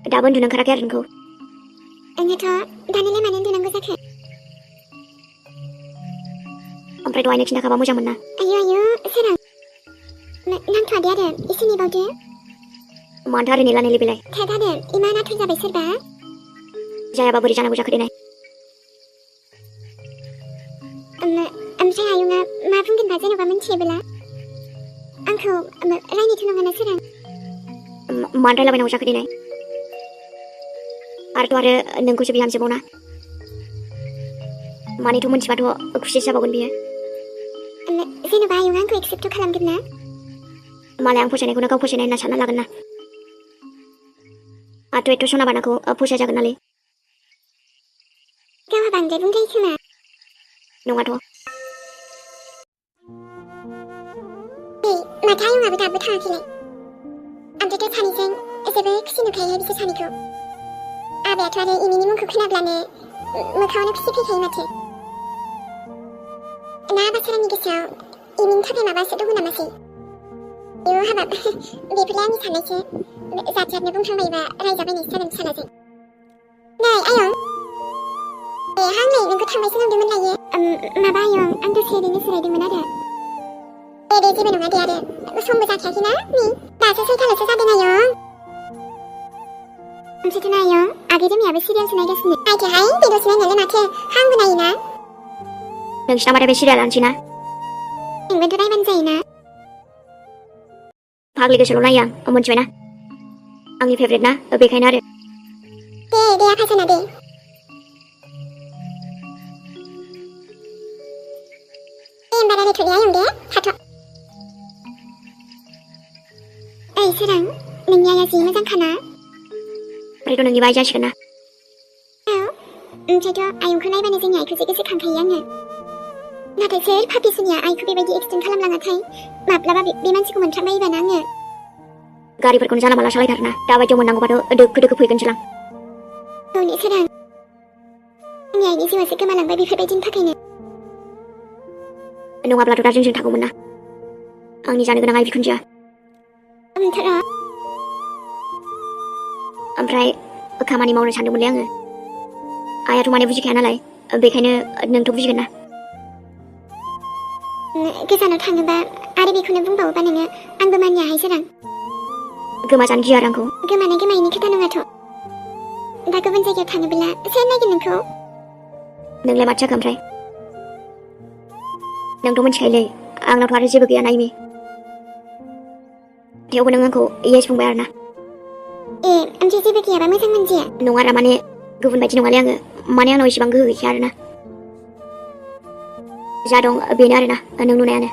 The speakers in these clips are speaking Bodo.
दाबो उन्दुनो ओंखाराखै आरो नोंखौ ओंखायनोथ' दानिलाय मानो उन्दुनांगौ जाखो? ओमफ्राय दहायनो खिन्थाखाबा मोजांमोन ना। आयु सोरां नांथ'आ दे आरो एसे नेबावदो। मानोथो आरो नेला बेलाय थाद आरो इमान आथुर जाबाय सोरबा। जायाबा बोरै जानांगौ जाखो देनाय। ओमफ्राय आयंआ मा बुंगोनबा जेन'बा मिन्थियोब्ला? आंखौ रायनोथ' नङाना सोरां? मानो रायलाबायनांगौ जाखो देनाय। आरो नोंखौसो बिहामजोबाव ना। मानिथ' मोनथिबाथ' खुसिसो जाबावगोन बियो। जेन'बा आयंआ आंखौ एक्सेप्ट खालामगोन ना? मालाय आं फसायनायखौनो गाव फसायनाय होनना सानना लागोन ना। आंथ' एथ' सना बानाखौ फसाय जागोन नालै। गावहा बांद्राय बुंजायो खोमा। नङाथ'। माथो आयंआबो दाबो थाङाखैलाय? ओमफ्रायथ' सानैजों जेबो खुसि नुखायोहाय बिसोर सानैखौ। आबायाथ' आरो इमिनि मुंखौ खोनाब्लानो मोखाङावनो खुसि फैखायो माथो। ना बाथ्रानि गोसोआव इमिनि थाखाय माबासो दङ नामासै? इयो हाबाब बेफोरलाय आंनि साननायसो। जाथि बुंफ्लांबायोबा रायजाबायनायसो जागोन फिसालाजों। नै आयं हां नै नोंखौ थांबायसो नंदोंमोन लायो। माबा आयं आं दसे ओरैनो जिरायदोंमोन आरो। दे जेबो नङा दे आरो समबो जाखायाखैना नै दासो 6थाल'सो जादों आयं। ओमफ्रायथ' आयं आगै रोमायाबो सिरियालसो नायगासिनो। नायथोहाय दे दसे नायनायालाय माथो आंबो नायोना। नोंसिना माथो बे सिरियालानोसै ना? नोंबोथ' नायबानो जायोना। फाग्लि गोसोल' नायो आं मोनथिबायना। आंनि फेभरेट ना बेखायनो आरो। दे आफासना दे। होमबा रायलायथ'दे आयं दे थाथ'। ओइ सोरां नोंनि आइया जि मोजांखाना? ओमफ्रायथ' नोंनिबा आइ जासिगोन ना। औ ओमफ्रायथ' आयंखौ नायबानो जोंनि आइखौसो गोसोखांखायो आङो। नाथाय सोर पापिसुनिया आइखौ बेबायदि एक्सटेन्ड खालामलाङाथाय माब्लाबा बे मानसिखौ मोनफ्लांबायोबाना आङो। गारिफोरखौनो जानला मानला सालायथारोना दाबायदियाव मोननांगौबाथ' दोखो दोखो फैगोनसोलां। औ सोरां आंनि आइनि जिउआसो गोमालांबाय बेफोरबायदिनि थाखायनो। नङाब्लाथ' दा जोंजों थागौमोन ना आंनि जानो गोनां आइ बिखुनजोआ। ओमफ्राय खामानि मावनो सानदोंमोनलै आङो। आइयाथ' माने बुजिखाया नालाय बेखायनो नोंथ' बुजिगोन ना। गोजानाव थाङोबा आरो बेखौनो बुंबावोबा नोङो आंबो मानियाहाय सोरां। गोमाजानो गियो आरो आंखौ। गोमानायनि खोथा नङाथ'। दा गुबुन जायगायाव थाङोब्ला सोर नायगोन नोंखौ? नोंलाय माथो जाखो ओमफ्राय? नोंथ' मिथिखायोलै आंनावथ' आरो जेबो गैया नायमि। थेवबो नों आंखौ येस बुंबाय आरो ना। ओमफ्राय जेबो गैयाबा मोजां मोनजाया? नङारा माने गुबुन बायदि नङालै आङो। माने आंनाव इसेबां गोहो गैखाया आरोना। जा दं बेनो आरोना नों नुनायानो।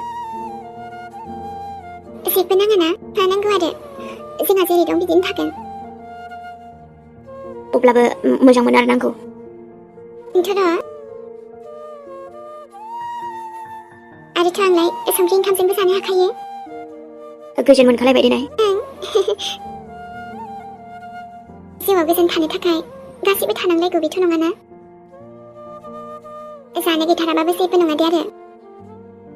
जेबो नाङाना थानांगौ आरो जोंहा जेरै दं बिदिनो थागोन। अब्लाबो मोजां मोनो आरोना आंखौ। आरोथ' आंलाय संख्रि ओंखामजोंबो जानो हाखायो। गोजोन मोनखालायबाय देनाय। जिउआव गोजोन थानो थाखाय गासिबो थानांलायगौ बेथ' नङाना। जानो गैथाराबाबो जेबो नङा दे आरो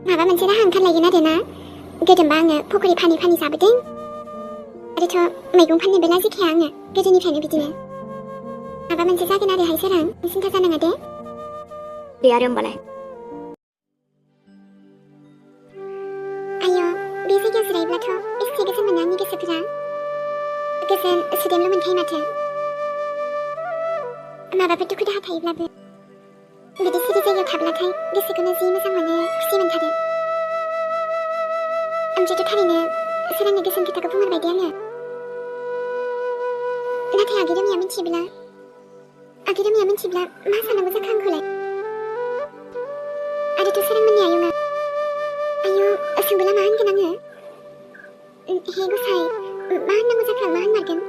माबा मोनसे राहा ओंखारलायगोन आरो ना। गोदोंबा आङो पकरि फानि जाबोदों आरोथ' मैगं फाननोबो लाजिखाया आङो गोदोनिफ्रायनो बिदिनो। माबा मोनसे जागोन आरोहाय सोरां सिन्था जानाङा दे। दे आरो होमबालाय। आय' बे जायगायाव जिरायोब्लाथ' एसे गोजोन मोनो आंनि गोसोफोरा। गोजोन सुदेमल' मोनखायो माथो। माबाफोर दुखु दाहा थायोब्लाबो बिदि सिरि जायगायाव थाब्लाथाय गोसोखौनो जि मोजां मोनो खुसि मोनथारो। ओमफ्रायथ' थारैनो सोरांनि गोसोनि खोथाखौ बुंहरबाय दे आङो। नाथाय आगै रोमाया मिथियोब्ला मा साननांगौ जाखो आंखौलाय? आरोथ' सोरांमोननि आयंआ सोंबोला मा होनगोन आङो? हे गसाइ मा होननांगौ जाखो मा होनमारगोन?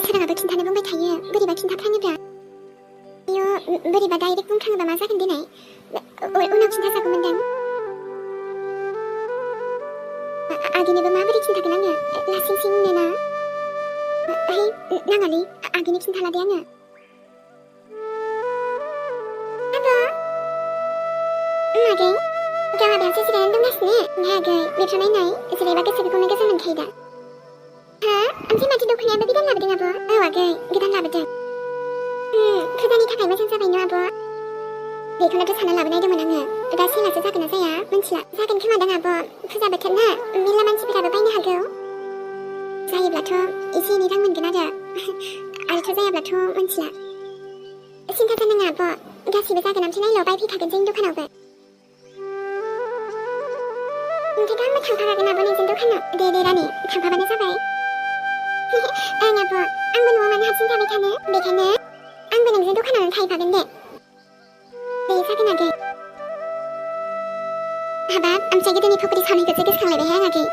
सोराङाबो खिन्थानो बुंबाय थायो बोरैबा खिन्थाफ्लाङोब्ला। बोरैबा डाइरेक्ट बुंफ्लाङोबा मा जागोन देनाय? उनाव खिन्थाजागौमोनदां। आगैनोबो माबोरै खिन्थागोन आङो लासिं सिंनो ना? नाङालै आगैनो खिन्थाला दे आङो। आगै गावहा दासो जिरायनानै दंगासिनो। थांगासिनो नायागै बेफ्राव नायनाय जेरैबा गोसोखौनो गोजोन मोनखायो दा हा ओमफ्राय माथो दख'नायाबो गोदान लाबोदों आब' औ आगै गोदान लाबोदों फुजानि थाखाय मोजां जाबाय न' आब' बेखौनोथ' सानना लाबोनायदोंमोन आङो दा सेलासो जागोन ना जाया मिन्थिला जागोन खोमादां आब' फुजा बोथोर ना मेरला मानसिफोराबो बायनो हागौ जायोब्लाथ' एसे एनै रां मोनगोन आरोथ' जायाब्लाथ' मिन्थिला सिन्था जानाङा आब' गासिबो जागोन ओमफ्राय नायल' बायफैखागोन जोंनि दखानावबो ओमफ्राय दा आंबो थांफाखागोन आब' नोंजों दखानाव दे रानि थांफाबानो जाबाय ओं आब' आंबो न'आव मानो हारसिं थाबाय थानो बेखायनो आंबो नोंजों दखानावनो थाहैफागोन दे जागोन आगै हाबाब ओमफ्राय गोदोनि फख्रि सावनायखौसो गोसोखांलायबायहाय आं आगै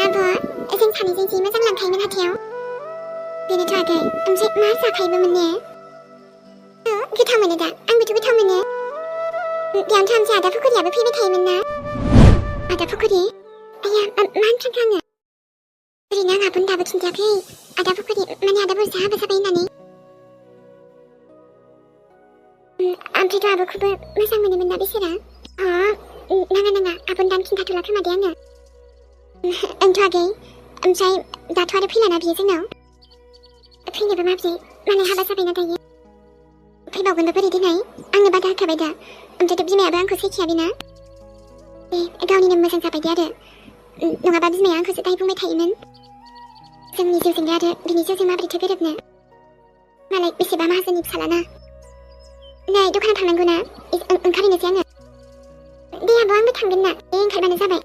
आब' जों सानैजों जि मोजां लांखायोमोन हाथायाव बेनोथ' आगै ओमफ्राय मा जाखायोबोमोन ने गोथाव मोनो दा आंबोथ' गोथाव मोनो बेयावनोथ' ओमफ्राय आदा फखरियाबो फैबाय थायोमोन ना आदा फखरि आया मा होनफ्रांखो आङो ओरैनो आं आब'नो दाबो खिन्थायाखै आदा फखरि माने आदा बुरजा हाबा जाबाय होननानै ओमफ्रायथ' आब'खौबो मोजां मोनोमोन ना बिसोरा नाङा आब'नो दानो खिन्थाथ'ला खोमा दे आङो ओंथ' आगै ओमफ्राय दाथ' आरो फैलाना बियो जोंनाव फैनोबो माब्रै मालाय हाबा जाबायना दायो फैबावगोनबो बोरै दिनै आंनो बादा होखाबाय दा ओमफ्रायथ' बिमायाबो आंखौ सैखिया बेना गावनिनो मोजां जाबाय दे आरो नङाबा बिमाया आंखौसो दाय बुंबाय थायोमोन जोंनि जिउजोंलाय आरो बिनि जिउजों माबोरैथो गोरोबनो मालाय बेसेबा माहाजोननि फिसालाना नै दखानाव थांनांगौ ना ओंखारहैनोसै आङो दे आब' आंबो थांगोन ना दे ओंखारबानो जाबाय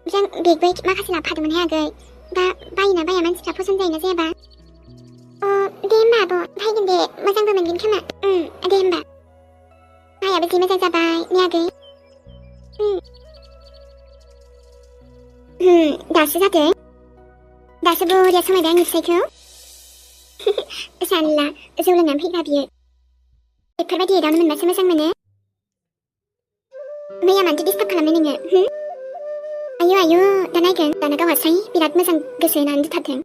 जों बेगबो माखासे लाबोफादोंमोनहाय आगै दा बायोना बाया मानसिफ्रा फसन जायोना जायाबा दे होमबा आब' फैगोन दे मोजांबो मोनगोन खोमा दे होमबा माइयाबो जि मोजां जाबाय ने आगै दासो जादों दासो बरिया समायबाय आंनि फिसाइखौ सानला जौ लोंनानै फैग्रा बियो बेफोरबायदि एदावनो मोनबासो मोजां मोनो मैया मानोथो डिस्टार्ब खालामनो नोङो आयु दा नायगोन दाना गाव हारसिं बिराद मोजां गोसो होनानै बुथारदों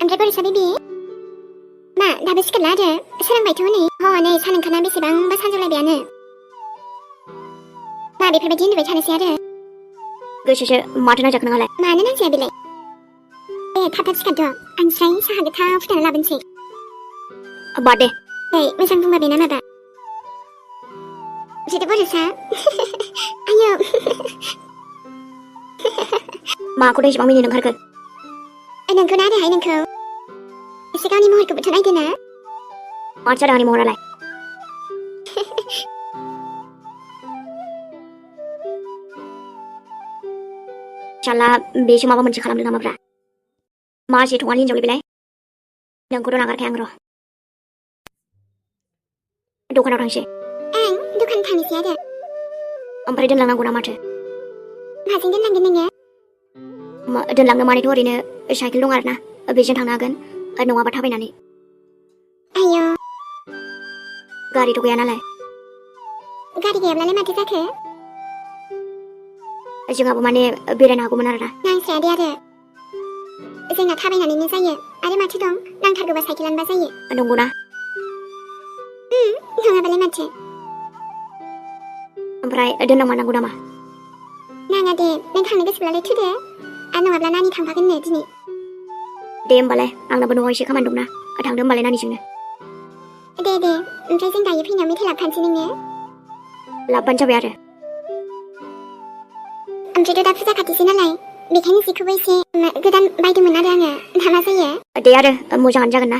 ओमफ्राय बोरैसा बेबि मा दाबो सिखारला आरो सोरांबायथ' नै सान ओंखारना बेसेबांबा सानजौलायबायानो मा बेफोरबायदि उन्दुबाय थानोसै आरो गोसोसो माथो नांजाखो नोंहालाय मानो नांजाया बेलाय दे थाब सिखारथ' आं स्राय साहा गोथाव फुदुंना लाबोनोसै बाद दे मोजां बुंबा बेना माबा जेथो बोरैसा आयौ माखौथो एसेबां मिनिनो ओंखारखो नोंखौना आरोहाय नोंखौ एसे गावनि महरखौबोथ' नायदो ना मा जादों आंनि महरालाय साला बेसो माबा मोनसे खालामदों नामाब्रा मा जेथ'आनो हिनजावलै बेलाय नोंखौथ' नागारखाया आं र' दखानाव थांसै ओं दखान थांनोसै आरो ओमफ्राय दोनलांनांगौ ना माथो माजों दोनलांगोन नोङो दोनलांनो मानेथ' ओरैनो साइकेल दं आरोना बेजों थांनो हागोन नङाबा थाबायनानै आयौ गारिथ' गैया नालाय गारि गैयाब्लालाय माथो जाखो जोंहाबो माने बेरायनो हागौमोन आरोना नांस्राया दे आरो जोंना थाबायनानैनो जायो आरो माथो दं नांथारगौबा साइकेलानोबा जायो नंगौना नङाबालाय माथो ओमफ्राय दोनलांमारनांगौ नामा नाङा दे नों थांनो गोसोब्लालाय थुदो आरो नङाब्ला नानि थांफागोननो दिनै दे होमबालाय आंनाबो न'आव एसे खामानि दंना थांदो होमबालाय नानिजोंनो दे ओमफ्राय जों दायो फैनायाव मेथाइ लाबोफानोसै नोङो लाबोबानो जाबाय आरो ओमफ्रायथ' दा फुजा खाथिसै नालाय बेखायनो जिखौबो एसे गोदान बायदोंमोन आरो आङो दा मा जायो दे आरो मोजाङानो जागोन ना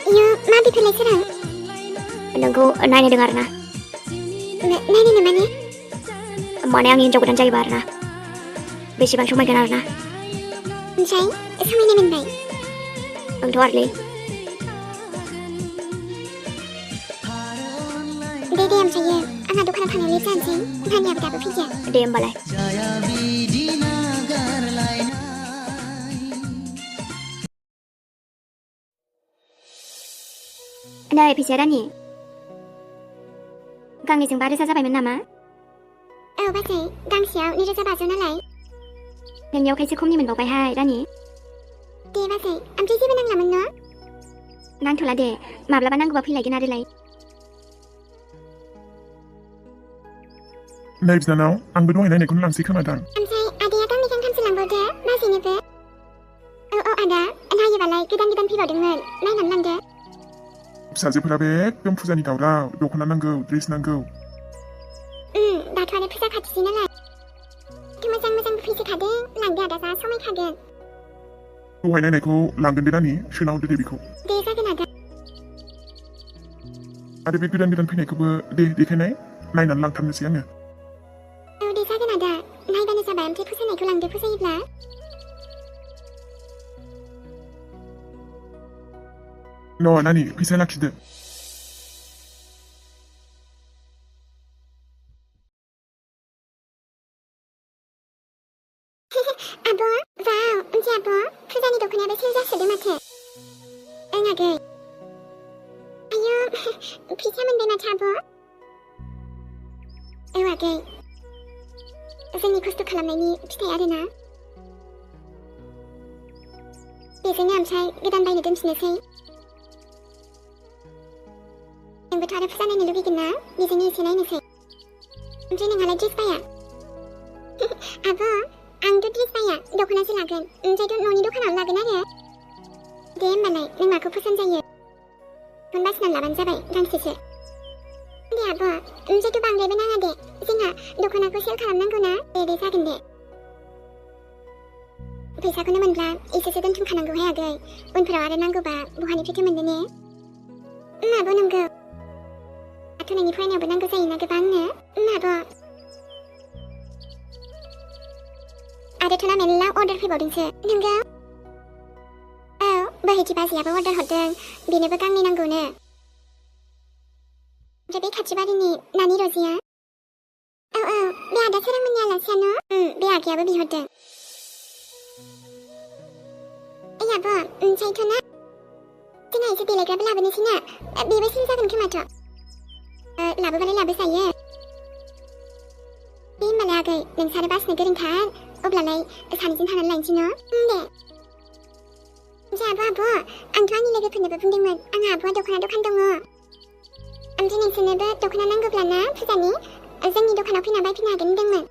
इयो मा बेफोरलाय सोरां नोंखौ नायनायदों आरोना नायनो माने आंनि हिनजाव गोदान जायोबा आरोना बेसेबां समायगोन आरोना ओमफ्राय समायनाय मोनबाय आंथ' आरोलै दे ओमफ्रायो आंहा दखानाव थांनाय लेट जानोसै नानियाबो दाबो फैया दे होमबालाय नै फैसाया रानि गांनैजों 5,000 जाबायमोन नामा औ बाजै गांसेयाव 2,500 नालाय नोंनियाव खायसे खमनि मोनबावबायहाय रानि दे बाजै ओमफ्राय जेबो नांलामोन न' नांथ'ला दे माब्लाबा नांगौबा फैलायगोन आरोलाय नै बिनानाव आंबो दहाय नायनायखौनो लांसै खोमादां ओमफ्राय आदाया गांनै गांथामसो लांबावदो बाजैनोबो औ आदा नायोबालाय गोदान फैबावदोंमोन नायनानै लांदो फिसाजोफोराबो एकदम फुजानि दावराव दख'ना नांगौ ड्रेस नांगौ दाथ' आरो फुजा खाथिसै नालाय मोजां फैसोखादों लांदो आदा जा समायखागोन दहाय नायनायखौ लांगोन दे रानि सोना हरदो दे बेखौ दे जागोन आदा आरो बे गोदान फैनायखौबो दे देखायनाय नायनानै लांथारनोसै आङो औ दे जागोन आदा नायबानो जाबाय ओमफ्राय फसायनायखौ लांदो फसायोब्ला न' नानि फैसा लाखिदो आब' वाव ओमफ्राय आब' फुजानि दख'नायाबो सेल जासोदों माथो ओं आगै आयौ फैसा मोनबाय माथो आब' औ आगै जोंनि खस्थ' खालामनायनि फिथाइ आरोना बेजोंनो ओमफ्राय गोदान बायनो दोनफिननोसै नोंबोथ' आरो फुजा नायनो लुगैगोन ना बेजोंनो एसे नायनोसै ओमफ्राय नोंहालाय ड्रेस बाया आब' आंथ' ड्रेस बाया दख'नासो लागोन ओमफ्रायथ' न'नि दखानाव लागोन आरो दे होमबालाय नों माखौ पसन्द जायो फन बासिनानै लाबानो जाबाय गांसेसो दे आब' ओमफ्रायथ' बांद्रायबो नाङा दे जोंहा दख'नाखौ सेल खालामनांगौ ना दे जागोन दे फैसाखौनो मोनब्ला एसेसो दोनथुमखानांगौहाय आगै उनफोराव आरो नांगौबा बहानिफ्रायथो मोननो ने आब' नंगौ दाथ' नोंनि फरायनायावबो नांगौ जायोना गोबांनो आब' आरोथ' ना मेरला अर्डार फैबावदोंसो नंगौ औ बोहैथि बाजैयाबो अर्डार हरदों बेनोबो गांनै नांगौनो ओमफ्राय बे खाथिबारिनि नानि रजिया औ बे आदा सोरांमोननि आलासियानो बे आगैयाबो बिहरदों ओइ आब' ओमफ्रायथ' ना जोंहा एसे देलायग्राबो लाबोनोसै ना बेबो सेल जागोन खोमाथ' लाबोबालाय लाबोजायो दे होमबालाय आगै नोंसारो बासिनो गोरोंथार अब्लालाय सानैजों थानानै लायनोसै न' दे ओमफ्राय आब' आंथ' आंनि लोगोफोरनोबो बुंदोंमोन आंहा आब'आ दख'ना दखान दङ ओमफ्राय नोंसोरनोबो दख'ना नांगौब्ला ना फुजानि जोंनि दखानाव फैना बायफैनो हागोन होनदोंमोन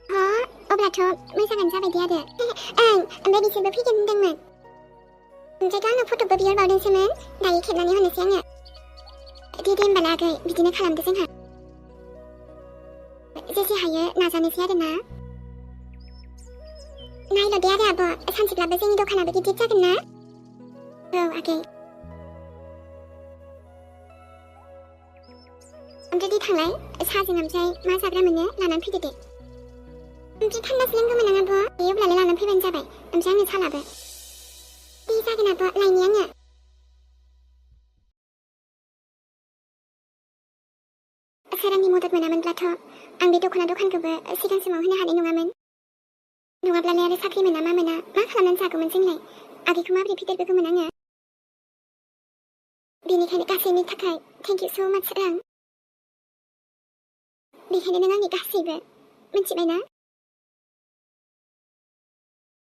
अब्लाथ' मोजाङानो जाबाय दे आरो ओं ओमफ्राय बिसोरबो फैगोन होनदोंमोन ओमफ्रायथ' आंनो फट'बो बिहरबावदोंसोमोन दायो खेबनानै हरनोसै आङो दे होमबालाय आगै बिदिनो खालामदो जोंहा जेसे हायो नाजानोसै आरोना नायल' दे आरो आब' सानसेब्लाबो जोंनि दखानाबो गिदिर जागोन ना औ आगै ओमफ्राय दे थांलाय साहाजों ओमफ्राय मा जाग्रा मोनो लानानै फैदो दे ओमफ्राय थान्दासो लोंगौमोन आं आब' दे अब्लालाय लानानै फैबानो जाबाय ओमफ्राय आंनो साहा लाबो दे जागोन आब' लायनि आङो सोरांनि मदद मोनामोनब्लाथ' आं बे दख'ना दखानखौबो सिगां समाव होनो हानाय नङामोन नङाब्लालाय आरो साख्रि मोना मा खालामनानै जागौमोन जोंलाय आगैखौ माबोरै फेदेरबोगौमोन आङो बेनिखायनो गासैनि थाखाय थेंक इउ स' माच सोरां बेखायनो नों आंनि गासैबो मिथिबाय ना